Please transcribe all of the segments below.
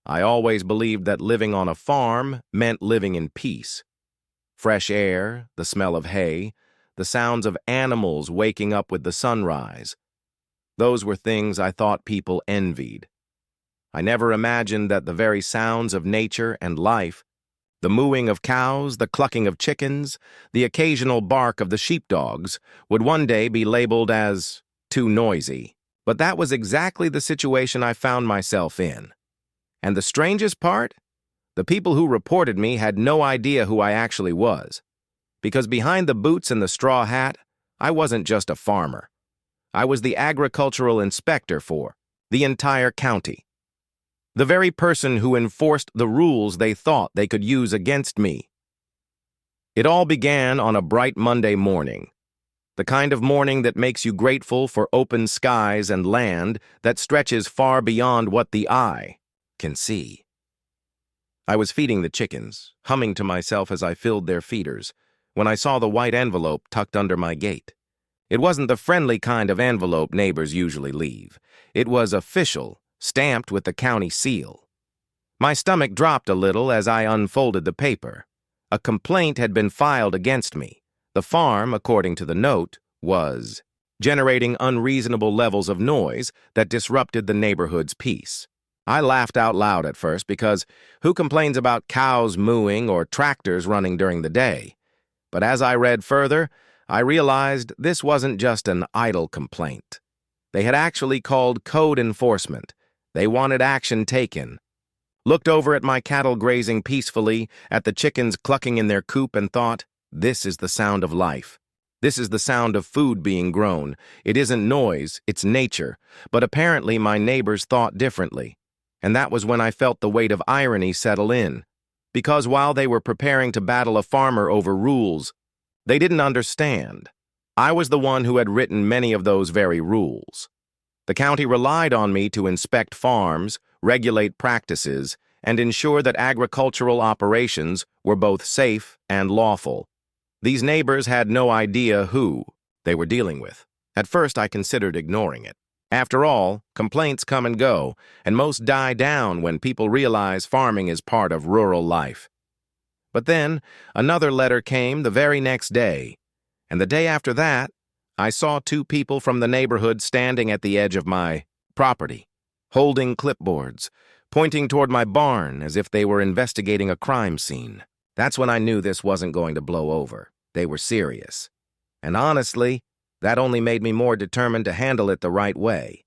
I always believed that living on a farm meant living in peace. Fresh air, the smell of hay, the sounds of animals waking up with the sunrise. Those were things I thought people envied. I never imagined that the very sounds of nature and life, the mooing of cows, the clucking of chickens, the occasional bark of the sheepdogs, would one day be labeled as too noisy. But that was exactly the situation I found myself in. And the strangest part? The people who reported me had no idea who I actually was. Because behind the boots and the straw hat, I wasn't just a farmer. I was the agricultural inspector for the entire county. The very person who enforced the rules they thought they could use against me. It all began on a bright Monday morning. The kind of morning that makes you grateful for open skies and land that stretches far beyond what the eye can see. I was feeding the chickens, humming to myself as I filled their feeders, when I saw the white envelope tucked under my gate. It wasn't the friendly kind of envelope neighbors usually leave. It was official, stamped with the county seal. My stomach dropped a little as I unfolded the paper. A complaint had been filed against me. The farm, according to the note, was generating unreasonable levels of noise that disrupted the neighborhood's peace. I laughed out loud at first because who complains about cows mooing or tractors running during the day? But as I read further, I realized this wasn't just an idle complaint. They had actually called code enforcement. They wanted action taken. Looked over at my cattle grazing peacefully, at the chickens clucking in their coop, and thought, this is the sound of life. This is the sound of food being grown. It isn't noise, it's nature. But apparently my neighbors thought differently. And that was when I felt the weight of irony settle in. Because while they were preparing to battle a farmer over rules, they didn't understand. I was the one who had written many of those very rules. The county relied on me to inspect farms, regulate practices, and ensure that agricultural operations were both safe and lawful. These neighbors had no idea who they were dealing with. At first, I considered ignoring it. After all, complaints come and go, and most die down when people realize farming is part of rural life. But then, another letter came the very next day, and the day after that, I saw two people from the neighborhood standing at the edge of my property, holding clipboards, pointing toward my barn as if they were investigating a crime scene. That's when I knew this wasn't going to blow over. They were serious. And honestly, that only made me more determined to handle it the right way.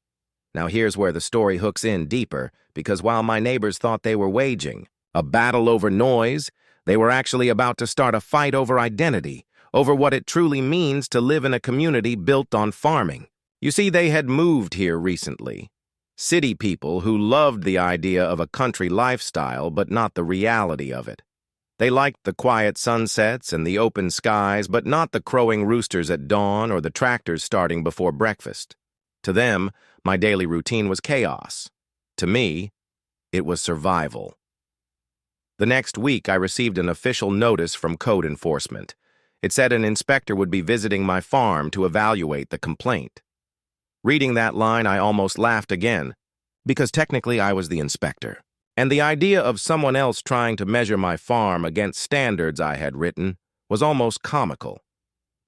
Now here's where the story hooks in deeper, because while my neighbors thought they were waging a battle over noise, they were actually about to start a fight over identity, over what it truly means to live in a community built on farming. You see, they had moved here recently. City people who loved the idea of a country lifestyle, but not the reality of it. They liked the quiet sunsets and the open skies, but not the crowing roosters at dawn or the tractors starting before breakfast. To them, my daily routine was chaos. To me, it was survival. The next week, I received an official notice from code enforcement. It said an inspector would be visiting my farm to evaluate the complaint. Reading that line, I almost laughed again, because technically I was the inspector. And the idea of someone else trying to measure my farm against standards I had written was almost comical.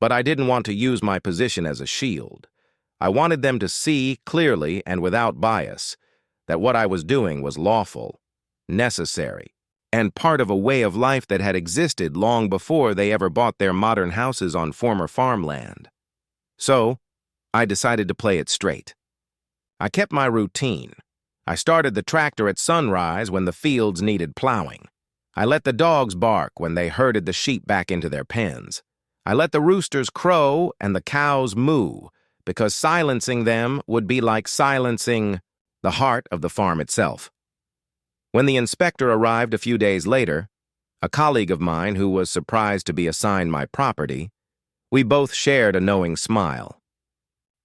But I didn't want to use my position as a shield. I wanted them to see clearly and without bias that what I was doing was lawful, necessary, and part of a way of life that had existed long before they ever bought their modern houses on former farmland. So, I decided to play it straight. I kept my routine. I started the tractor at sunrise when the fields needed plowing. I let the dogs bark when they herded the sheep back into their pens. I let the roosters crow and the cows moo, because silencing them would be like silencing the heart of the farm itself. When the inspector arrived a few days later, a colleague of mine who was surprised to be assigned my property, we both shared a knowing smile.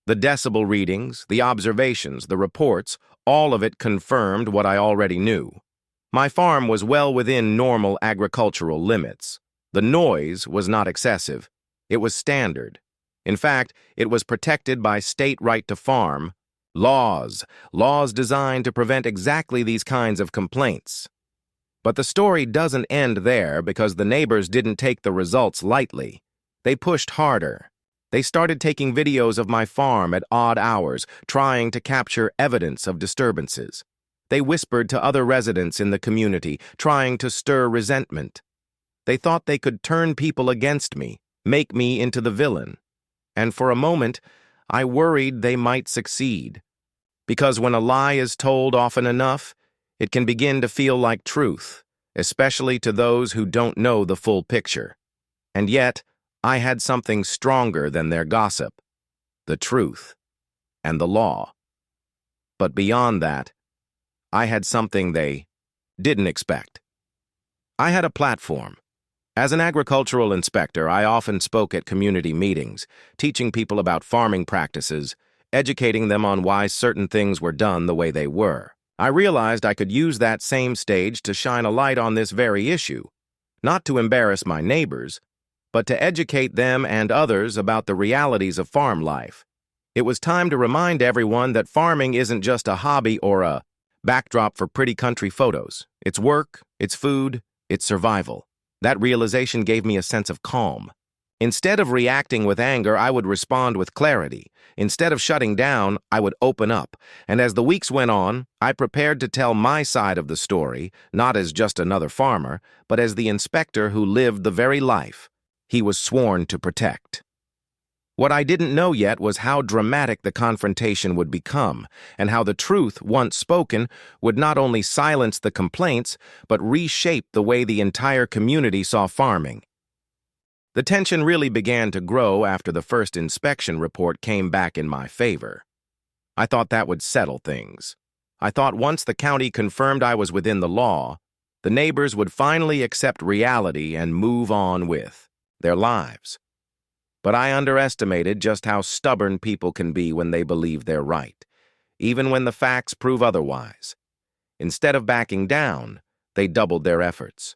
The decibel readings, the observations, the reports, all of it confirmed what I already knew. My farm was well within normal agricultural limits. The noise was not excessive. It was standard. In fact, it was protected by state right to farm, Laws. Laws designed to prevent exactly these kinds of complaints. But the story doesn't end there because the neighbors didn't take the results lightly. They pushed harder. They started taking videos of my farm at odd hours, trying to capture evidence of disturbances. They whispered to other residents in the community, trying to stir resentment. They thought they could turn people against me, make me into the villain. And for a moment, I worried they might succeed. Because when a lie is told often enough, it can begin to feel like truth, especially to those who don't know the full picture. And yet, I had something stronger than their gossip: the truth and the law. But beyond that, I had something they didn't expect. I had a platform. As an agricultural inspector, I often spoke at community meetings, teaching people about farming practices, educating them on why certain things were done the way they were. I realized I could use that same stage to shine a light on this very issue, not to embarrass my neighbors, but to educate them and others about the realities of farm life. It was time to remind everyone that farming isn't just a hobby or a backdrop for pretty country photos. It's work, it's food, it's survival. That realization gave me a sense of calm. Instead of reacting with anger, I would respond with clarity. Instead of shutting down, I would open up. And as the weeks went on, I prepared to tell my side of the story, not as just another farmer, but as the inspector who lived the very life he was sworn to protect. What I didn't know yet was how dramatic the confrontation would become, and how the truth, once spoken, would not only silence the complaints, but reshape the way the entire community saw farming. The tension really began to grow after the first inspection report came back in my favor. I thought that would settle things. I thought once the county confirmed I was within the law, the neighbors would finally accept reality and move on with their lives. But I underestimated just how stubborn people can be when they believe they're right, even when the facts prove otherwise. Instead of backing down, they doubled their efforts.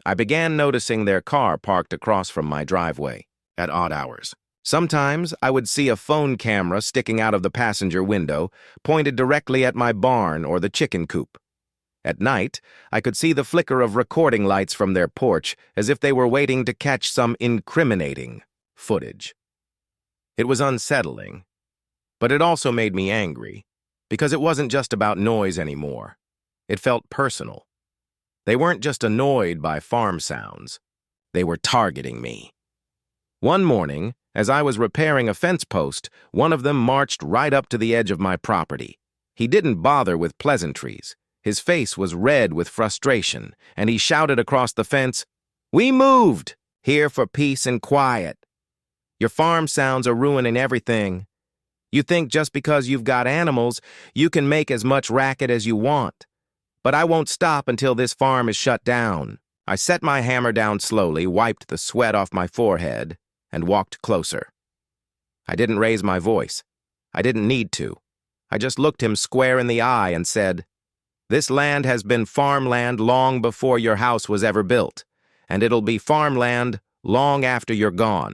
I began noticing their car parked across from my driveway at odd hours. Sometimes I would see a phone camera sticking out of the passenger window, pointed directly at my barn or the chicken coop. At night, I could see the flicker of recording lights from their porch as if they were waiting to catch some incriminating footage. It was unsettling, but it also made me angry, because it wasn't just about noise anymore. It felt personal. They weren't just annoyed by farm sounds. They were targeting me. One morning, as I was repairing a fence post, one of them marched right up to the edge of my property. He didn't bother with pleasantries. His face was red with frustration, and he shouted across the fence, "We moved! Here for peace and quiet. Your farm sounds are ruining everything. You think just because you've got animals, you can make as much racket as you want. But I won't stop until this farm is shut down." I set my hammer down slowly, wiped the sweat off my forehead, and walked closer. I didn't raise my voice. I didn't need to. I just looked him square in the eye and said, "This land has been farmland long before your house was ever built, and it'll be farmland long after you're gone."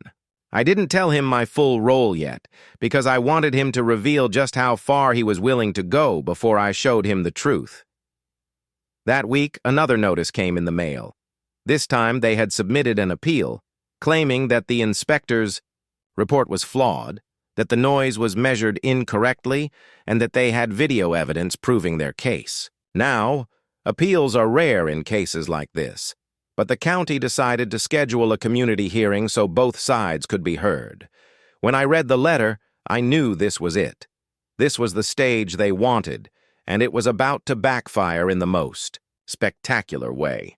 I didn't tell him my full role yet, because I wanted him to reveal just how far he was willing to go before I showed him the truth. That week, another notice came in the mail. This time, they had submitted an appeal, claiming that the inspector's report was flawed, that the noise was measured incorrectly, and that they had video evidence proving their case. Now, appeals are rare in cases like this, but the county decided to schedule a community hearing so both sides could be heard. When I read the letter, I knew this was it. This was the stage they wanted, and it was about to backfire in the most spectacular way.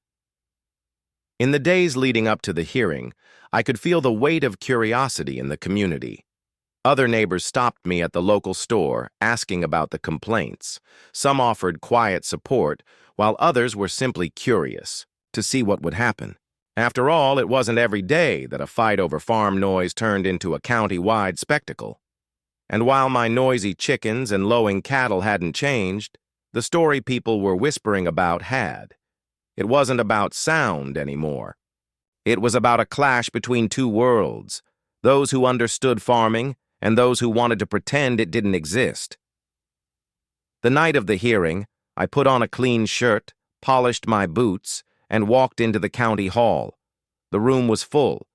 In the days leading up to the hearing, I could feel the weight of curiosity in the community. Other neighbors stopped me at the local store, asking about the complaints. Some offered quiet support, while others were simply curious to see what would happen. After all, it wasn't every day that a fight over farm noise turned into a county-wide spectacle. And while my noisy chickens and lowing cattle hadn't changed, the story people were whispering about had. It wasn't about sound anymore. It was about a clash between two worlds, those who understood farming and those who wanted to pretend it didn't exist. The night of the hearing, I put on a clean shirt, polished my boots, and walked into the county hall. The room was full.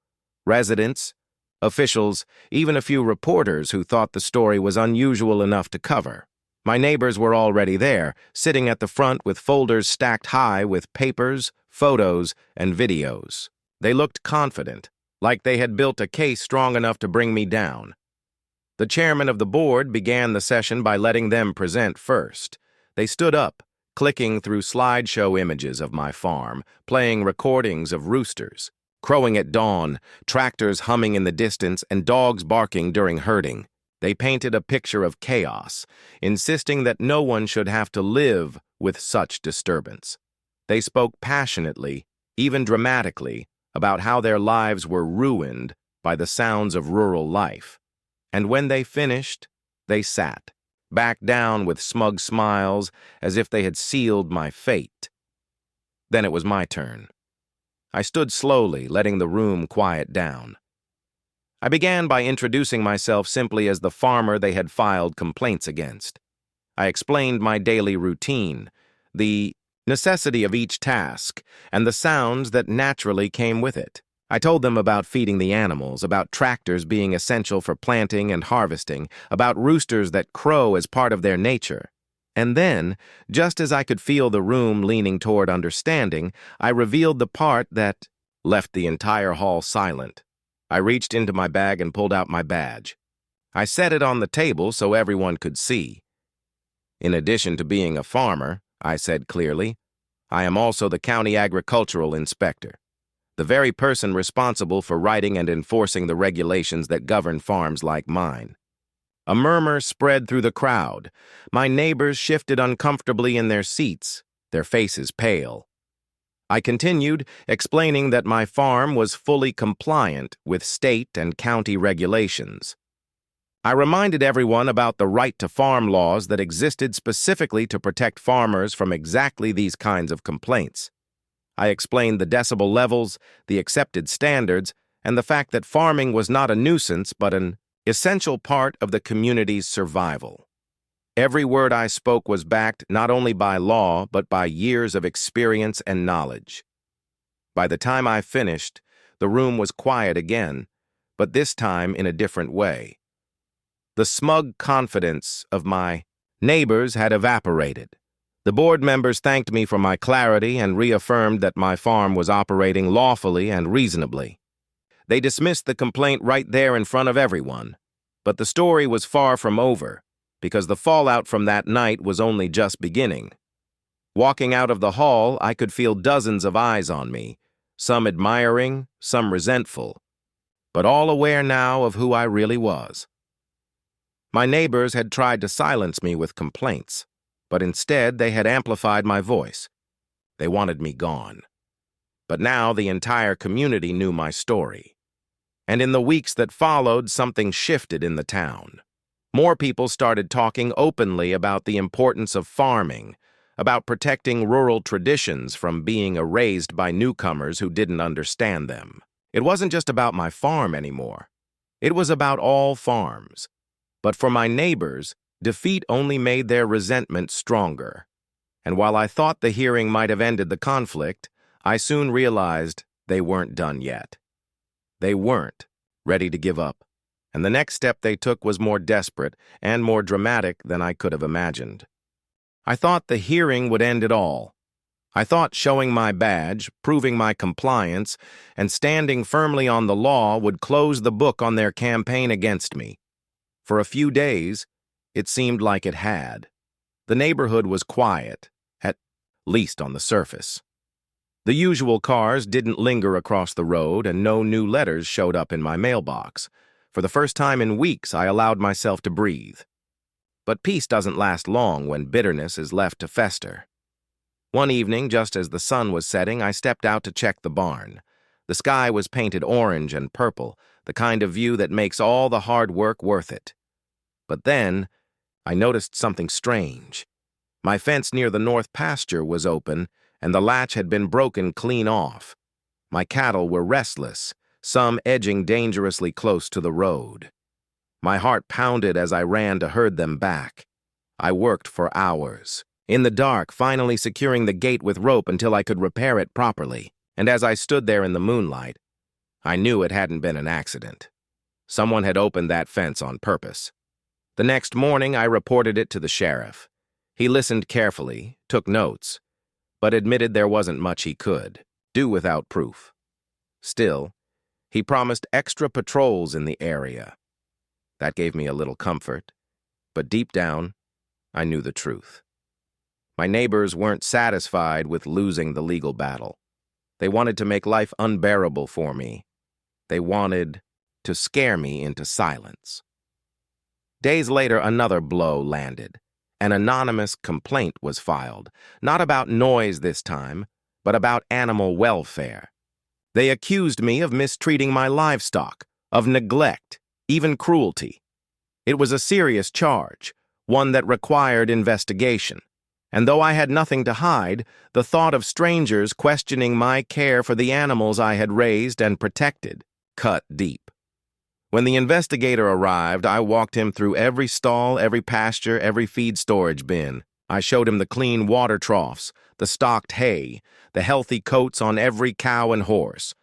Residents, officials, even a few reporters who thought the story was unusual enough to cover. My neighbors were already there, sitting at the front with folders stacked high with papers, photos, and videos. They looked confident, like they had built a case strong enough to bring me down. The chairman of the board began the session by letting them present first. They stood up, clicking through slideshow images of my farm, playing recordings of roosters, crowing at dawn, tractors humming in the distance, and dogs barking during herding. They painted a picture of chaos, insisting that no one should have to live with such disturbance. They spoke passionately, even dramatically, about how their lives were ruined by the sounds of rural life. And when they finished, they sat, back down with smug smiles as if they had sealed my fate. Then it was my turn. I stood slowly, letting the room quiet down. I began by introducing myself simply as the farmer they had filed complaints against. I explained my daily routine, the necessity of each task, and the sounds that naturally came with it. I told them about feeding the animals, about tractors being essential for planting and harvesting, about roosters that crow as part of their nature. And then, just as I could feel the room leaning toward understanding, I revealed the part that left the entire hall silent. I reached into my bag and pulled out my badge. I set it on the table so everyone could see. In addition to being a farmer, I said clearly, I am also the county agricultural inspector, the very person responsible for writing and enforcing the regulations that govern farms like mine. A murmur spread through the crowd. My neighbors shifted uncomfortably in their seats, their faces pale. I continued, explaining that my farm was fully compliant with state and county regulations. I reminded everyone about the right to farm laws that existed specifically to protect farmers from exactly these kinds of complaints. I explained the decibel levels, the accepted standards, and the fact that farming was not a nuisance but an essential part of the community's survival. Every word I spoke was backed not only by law but by years of experience and knowledge. By the time I finished, the room was quiet again, but this time in a different way. The smug confidence of my neighbors had evaporated. The board members thanked me for my clarity and reaffirmed that my farm was operating lawfully and reasonably. They dismissed the complaint right there in front of everyone. But the story was far from over, because the fallout from that night was only just beginning. Walking out of the hall, I could feel dozens of eyes on me, some admiring, some resentful, but all aware now of who I really was. My neighbors had tried to silence me with complaints, but instead they had amplified my voice. They wanted me gone. But now the entire community knew my story. And in the weeks that followed, something shifted in the town. More people started talking openly about the importance of farming, about protecting rural traditions from being erased by newcomers who didn't understand them. It wasn't just about my farm anymore. It was about all farms. But for my neighbors, defeat only made their resentment stronger. And while I thought the hearing might have ended the conflict, I soon realized they weren't done yet. They weren't ready to give up, and the next step they took was more desperate and more dramatic than I could have imagined. I thought the hearing would end it all. I thought showing my badge, proving my compliance, and standing firmly on the law would close the book on their campaign against me. For a few days, it seemed like it had. The neighborhood was quiet, at least on the surface. The usual cars didn't linger across the road, and no new letters showed up in my mailbox. For the first time in weeks, I allowed myself to breathe. But peace doesn't last long when bitterness is left to fester. One evening, just as the sun was setting, I stepped out to check the barn. The sky was painted orange and purple, the kind of view that makes all the hard work worth it. But then, I noticed something strange. My fence near the north pasture was open, and the latch had been broken clean off. My cattle were restless, some edging dangerously close to the road. My heart pounded as I ran to herd them back. I worked for hours, in the dark, finally securing the gate with rope until I could repair it properly. And as I stood there in the moonlight, I knew it hadn't been an accident. Someone had opened that fence on purpose. The next morning, I reported it to the sheriff. He listened carefully, took notes, but admitted there wasn't much he could do without proof. Still, he promised extra patrols in the area. That gave me a little comfort, but deep down, I knew the truth. My neighbors weren't satisfied with losing the legal battle. They wanted to make life unbearable for me. They wanted to scare me into silence. Days later, another blow landed. An anonymous complaint was filed, not about noise this time, but about animal welfare. They accused me of mistreating my livestock, of neglect, even cruelty. It was a serious charge, one that required investigation. And though I had nothing to hide, the thought of strangers questioning my care for the animals I had raised and protected cut deep. When the investigator arrived, I walked him through every stall, every pasture, every feed storage bin. I showed him the clean water troughs, the stocked hay, the healthy coats on every cow and horse.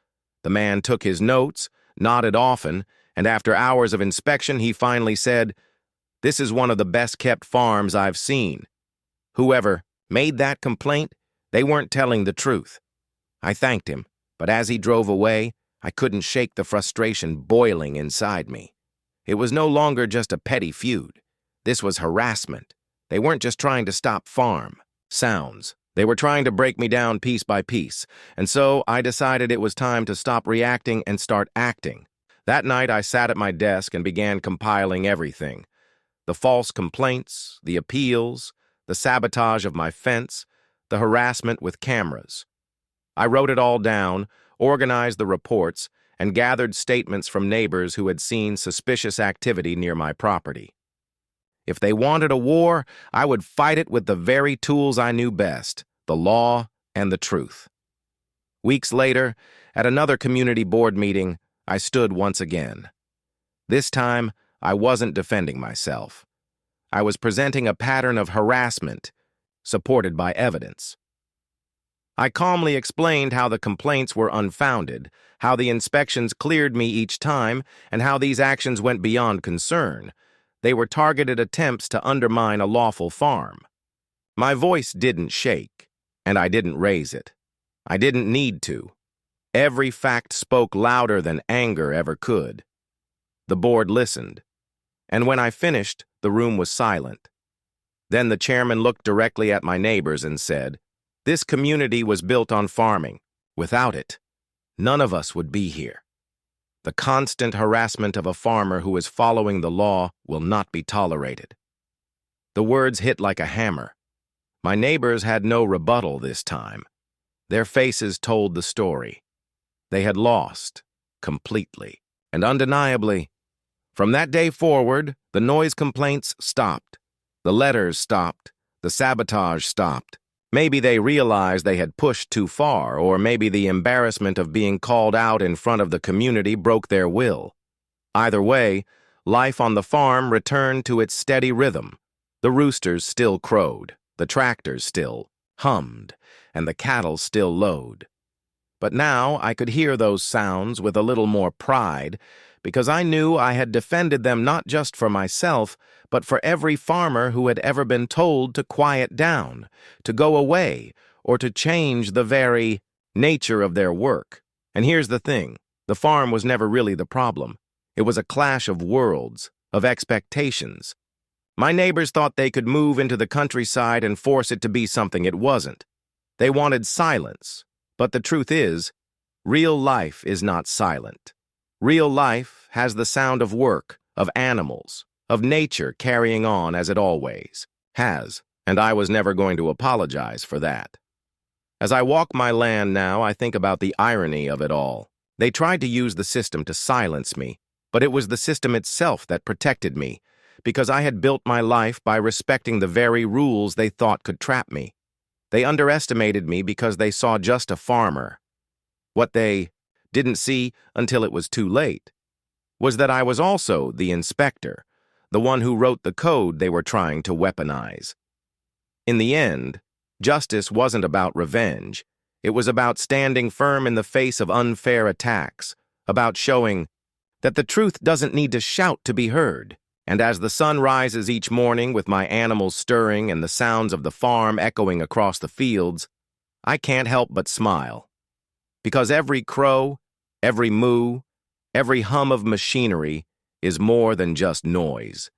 The man took his notes, nodded often, and after hours of inspection, he finally said, "This is one of the best-kept farms I've seen." Whoever made that complaint, they weren't telling the truth. I thanked him, but as he drove away, I couldn't shake the frustration boiling inside me. It was no longer just a petty feud. This was harassment. They weren't just trying to stop farm sounds. They were trying to break me down piece by piece, and so I decided it was time to stop reacting and start acting. That night, I sat at my desk and began compiling everything. The false complaints, the appeals, the sabotage of my fence, the harassment with cameras. I wrote it all down, organized the reports, and gathered statements from neighbors who had seen suspicious activity near my property. If they wanted a war, I would fight it with the very tools I knew best, the law and the truth. Weeks later, at another community board meeting, I stood once again. This time, I wasn't defending myself. I was presenting a pattern of harassment, supported by evidence. I calmly explained how the complaints were unfounded, how the inspections cleared me each time, and how these actions went beyond concern. They were targeted attempts to undermine a lawful farm. My voice didn't shake, and I didn't raise it. I didn't need to. Every fact spoke louder than anger ever could. The board listened, and when I finished, the room was silent. Then the chairman looked directly at my neighbors and said, "This community was built on farming. Without it, none of us would be here. The constant harassment of a farmer who is following the law will not be tolerated." The words hit like a hammer. My neighbors had no rebuttal this time. Their faces told the story. They had lost, completely and undeniably. From that day forward, the noise complaints stopped. The letters stopped. The sabotage stopped. Maybe they realized they had pushed too far, or maybe the embarrassment of being called out in front of the community broke their will. Either way, life on the farm returned to its steady rhythm. The roosters still crowed, the tractors still hummed, and the cattle still lowed. But now I could hear those sounds with a little more pride, because I knew I had defended them not just for myself, but for every farmer who had ever been told to quiet down, to go away, or to change the very nature of their work. And here's the thing, the farm was never really the problem. It was a clash of worlds, of expectations. My neighbors thought they could move into the countryside and force it to be something it wasn't. They wanted silence, but the truth is, real life is not silent. Real life has the sound of work, of animals, of nature carrying on as it always has, and I was never going to apologize for that. As I walk my land now, I think about the irony of it all. They tried to use the system to silence me, but it was the system itself that protected me, because I had built my life by respecting the very rules they thought could trap me. They underestimated me because they saw just a farmer. What they didn't see until it was too late was that I was also the inspector, the one who wrote the code they were trying to weaponize. In the end, justice wasn't about revenge. It was about standing firm in the face of unfair attacks, about showing that the truth doesn't need to shout to be heard. And as the sun rises each morning with my animals stirring and the sounds of the farm echoing across the fields, I can't help but smile. Because every crow, every moo, every hum of machinery is more than just noise.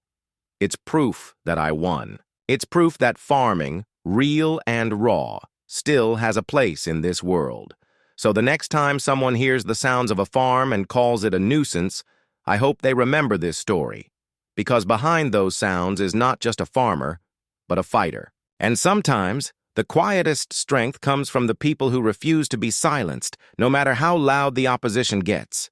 It's proof that I won. It's proof that farming, real and raw, still has a place in this world. So the next time someone hears the sounds of a farm and calls it a nuisance, I hope they remember this story. Because behind those sounds is not just a farmer, but a fighter. And sometimes, the quietest strength comes from the people who refuse to be silenced, no matter how loud the opposition gets.